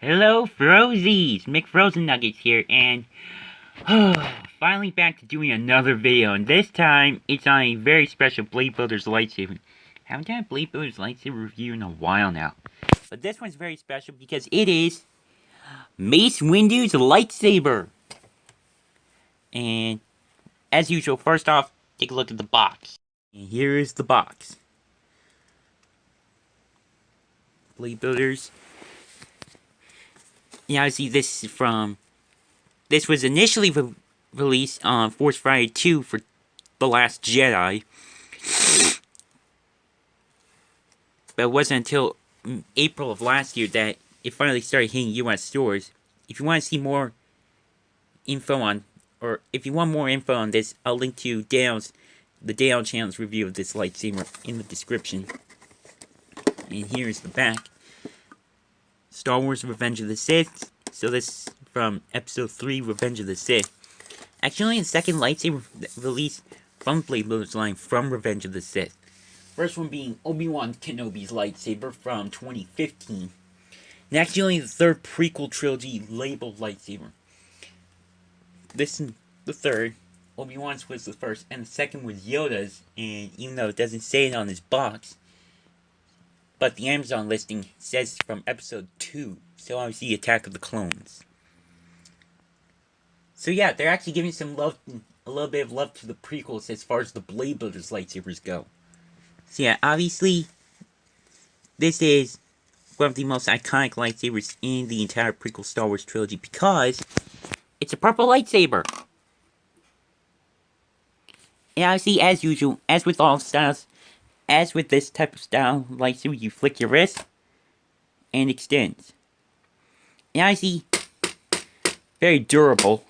Hello, Frozies! McFrozen Nuggets here, and finally back to doing another video, and this time it's on a very special BladeBuilders lightsaber. Haven't done a BladeBuilders lightsaber review in a while now, but this one's very special because it is Mace Windu's lightsaber. And as usual, first off, take a look at the box. And here is the box. BladeBuilders. Yeah, I see this is from. This was initially released on Force Friday 2 for The Last Jedi. But it wasn't until April of last year that it finally started hitting US stores. If you want to see more info on, or if you want more info on this, I'll link to the Dale channel's review of this lightsaber in the description. And here's the back. Star Wars Revenge of the Sith. So this from Episode 3, Revenge of the Sith. Actually, the second lightsaber released from BladeBuilders line from Revenge of the Sith. First one being Obi-Wan Kenobi's lightsaber from 2015. And actually the third prequel trilogy labeled lightsaber. This is the third. Obi-Wan's was the first, and the second was Yoda's, and even though it doesn't say it on his box, but the Amazon listing says from Episode 2, so obviously Attack of the Clones. So yeah, they're actually giving some love, a little bit of love to the prequels as far as the BladeBuilders lightsabers go. So yeah, obviously, this is one of the most iconic lightsabers in the entire prequel Star Wars trilogy because it's a purple lightsaber. And obviously, as usual, as with all styles, as with this type of style lightsaber, you flick your wrist and extends. And obviously, very durable.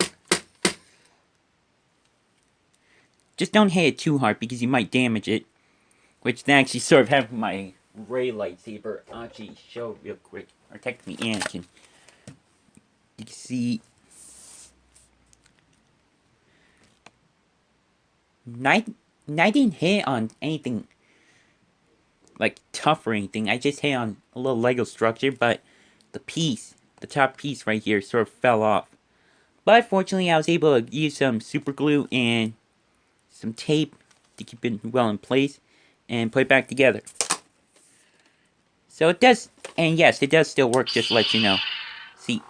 Just don't hit it too hard because you might damage it. Which then actually sort of have my Rey lightsaber. I'll actually show real quick. Or technically Anakin. You can see. I didn't hit on anything like tough or anything. I just hit on a little Lego structure, but the top piece right here sort of fell off. But fortunately I was able to use some super glue and some tape to keep it well in place and put it back together. So it does, and yes, it does still work, just to let you know. See.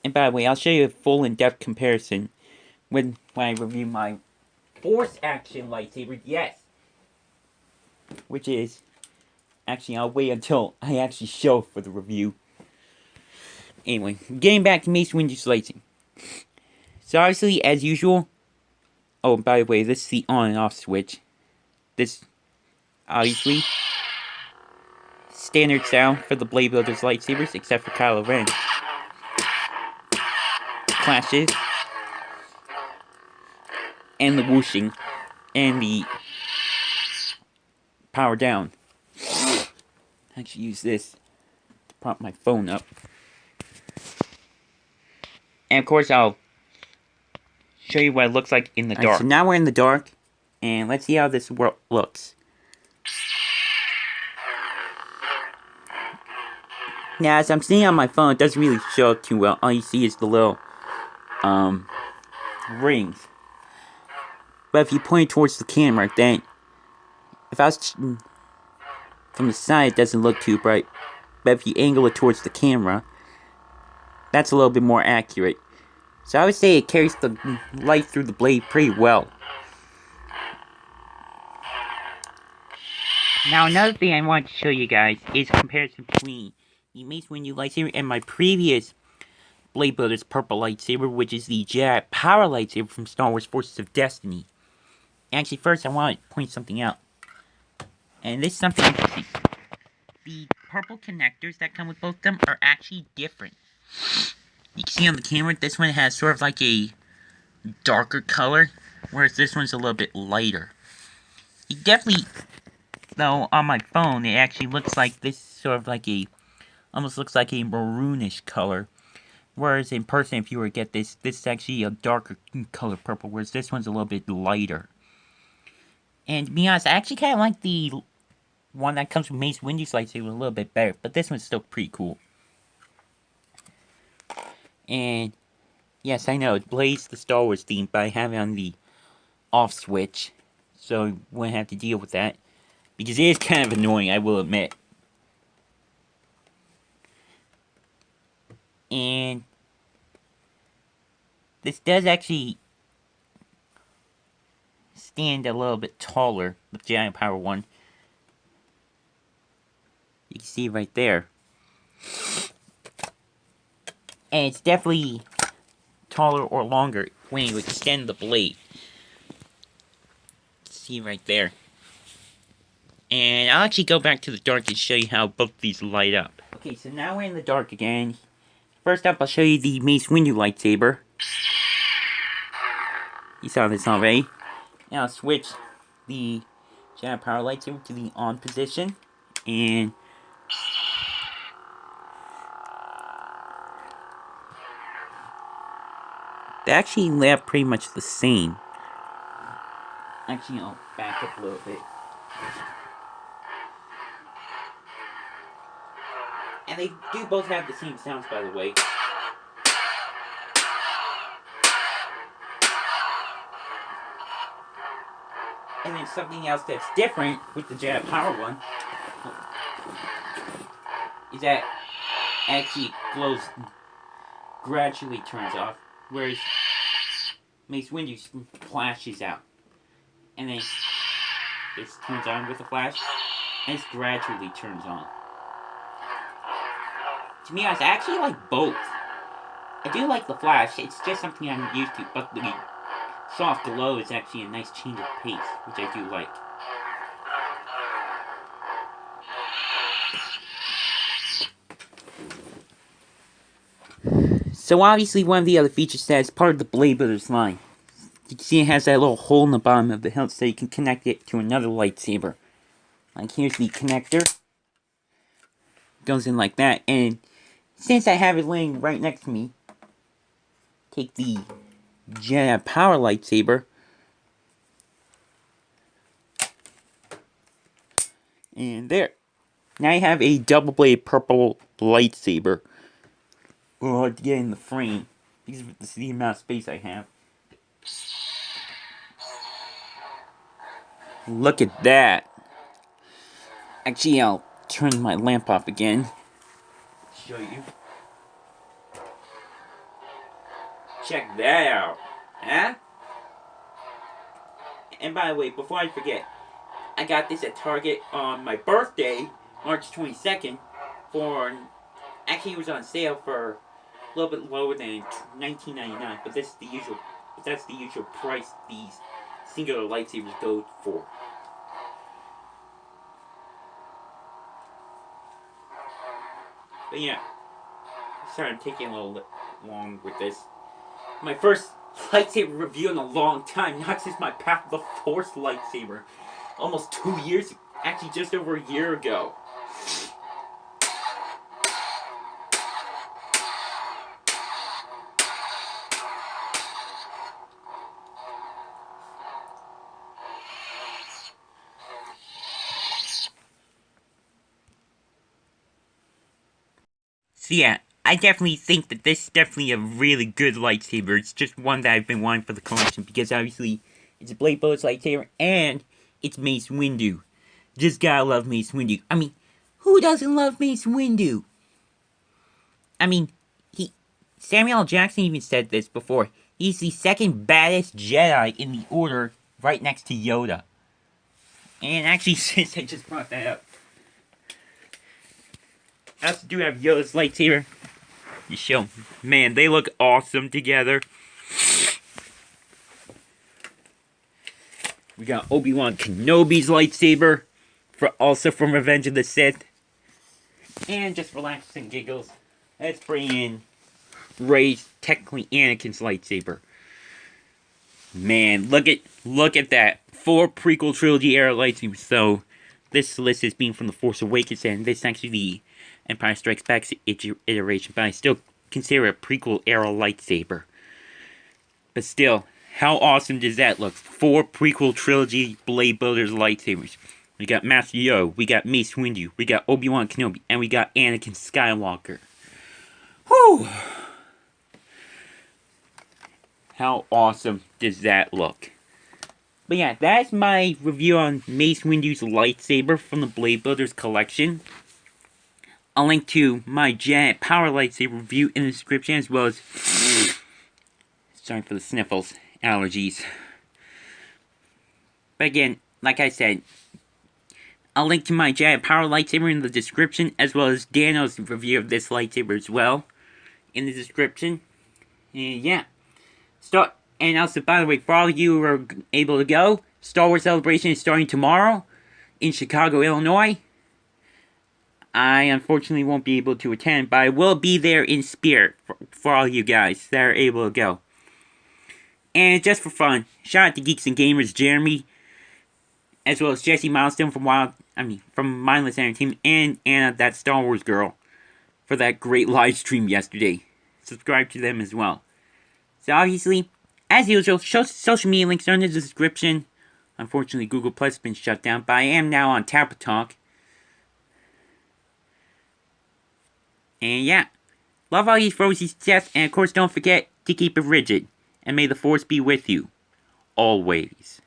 And by the way, I'll show you a full in-depth comparison when I review my Force Action lightsaber, yes! Which is, actually I'll wait until I actually show for the review. Anyway, getting back to Mace Windu's lightsaber. So obviously, as usual, oh, by the way, this is the on and off switch. This, obviously, standard sound for the BladeBuilders lightsabers, except for Kylo Ren. Clashes, and the whooshing, and the power down. I actually use this to prop my phone up. And of course, I'll show you what it looks like in the dark. So now we're in the dark, and let's see how this looks. Now, as I'm seeing on my phone, it doesn't really show up too well. All you see is the little rings. But if you point towards the camera, then if I was from the side, it doesn't look too bright. But if you angle it towards the camera, that's a little bit more accurate. So I would say it carries the light through the blade pretty well. Now another thing I want to show you guys is a comparison between the Mace Windu lightsaber and my previous BladeBuilders purple lightsaber, which is the Jedi Power lightsaber from Star Wars Forces of Destiny. Actually, first I want to point something out. And this is something interesting. The purple connectors that come with both of them are actually different. You can see on the camera, this one has sort of like a darker color, whereas this one's a little bit lighter. It definitely, though, on my phone, it actually looks like this sort of like a, almost looks like a maroonish color. Whereas in person, if you were to get this is actually a darker color purple, whereas this one's a little bit lighter. And to be honest, I actually kind of like the one that comes with Mace Windu's lightsaber a little bit better, but this one's still pretty cool. And yes, I know, it plays the Star Wars theme by having on the off switch, so you wouldn't have to deal with that. Because it is kind of annoying, I will admit. And this does actually stand a little bit taller, the Giant Power one. You can see right there. And it's definitely taller or longer when you extend the blade. See right there. And I'll actually go back to the dark and show you how both these light up. Okay, so now we're in the dark again. First up, I'll show you the Mace Windu lightsaber. You saw this already. Now I'll switch the Giant Power lightsaber to the on position. And they actually lay up pretty much the same. Actually, I'll back up a little bit. And they do both have the same sounds, by the way. And then something else that's different with the Giant Power one is that actually glows, gradually turns off, whereas Mace Windu flashes out. And then this turns on with a flash, and it gradually turns on. To be honest, I actually like both. I do like the flash, it's just something I'm used to, but the soft glow is actually a nice change of pace, which I do like. So obviously one of the other features that is part of the BladeBuilders line. You can see it has that little hole in the bottom of the hilt so you can connect it to another lightsaber. Like here's the connector. Goes in like that, and since I have it laying right next to me, take the Jedi Power lightsaber and there. Now you have a double blade purple lightsaber. We'll hard to get in the frame because this is the amount of space I have. Look at that. Actually, I'll turn my lamp off again. Show you. Check that out. Huh? And by the way, before I forget, I got this at Target on my birthday, March 22nd, for, actually it was on sale for a little bit lower than $19.99, but that's the usual price these singular lightsabers go for. But yeah, sorry I'm taking a little long with this. My first lightsaber review in a long time, not since my Path of the Force lightsaber. Almost 2 years, actually just over a year ago. So yeah, I definitely think that this is definitely a really good lightsaber. It's just one that I've been wanting for the collection because obviously it's a BladeBuilders lightsaber and it's Mace Windu. Just gotta love Mace Windu. I mean, who doesn't love Mace Windu? I mean, Samuel L. Jackson even said this before. He's the second baddest Jedi in the Order, right next to Yoda. And actually, since I just brought that up, I also do have Yoda's lightsaber. You show, man, they look awesome together. We got Obi-Wan Kenobi's lightsaber, also from Revenge of the Sith. And just for laughs and giggles, let's bring in Rey's, technically Anakin's lightsaber. Man, look at that. 4 prequel trilogy era lightsabers. So this list is being from The Force Awakens, and this is actually the Empire Strikes Back iteration, but I still consider a prequel era lightsaber. But still, how awesome does that look? 4 prequel trilogy Blade Builders lightsabers. We got Master Yoda, we got Mace Windu, we got Obi-Wan Kenobi, and we got Anakin Skywalker. Whew! How awesome does that look? But yeah, that's my review on Mace Windu's lightsaber from the Blade Builders collection. I'll link to my giant power lightsaber review in the description, as well as... sorry for the sniffles. Allergies. But again, like I said, I'll link to my giant power lightsaber in the description, as well as Daniel's review of this lightsaber as well in the description. And yeah. And also, by the way, for all of you who are able to go, Star Wars Celebration is starting tomorrow in Chicago, Illinois. I unfortunately won't be able to attend, but I will be there in spirit for all you guys that are able to go. And just for fun, shout out to Geeks and Gamers Jeremy, as well as Jesse Milestone from Mindless Entertainment, and Anna, that Star Wars girl, for that great live stream yesterday. Subscribe to them as well. So obviously, as usual, social media links are in the description. Unfortunately, Google Plus has been shut down, but I am now on Tappa Talk. And yeah, love all these Rosie's death, and of course don't forget to keep it rigid. And may the Force be with you, always.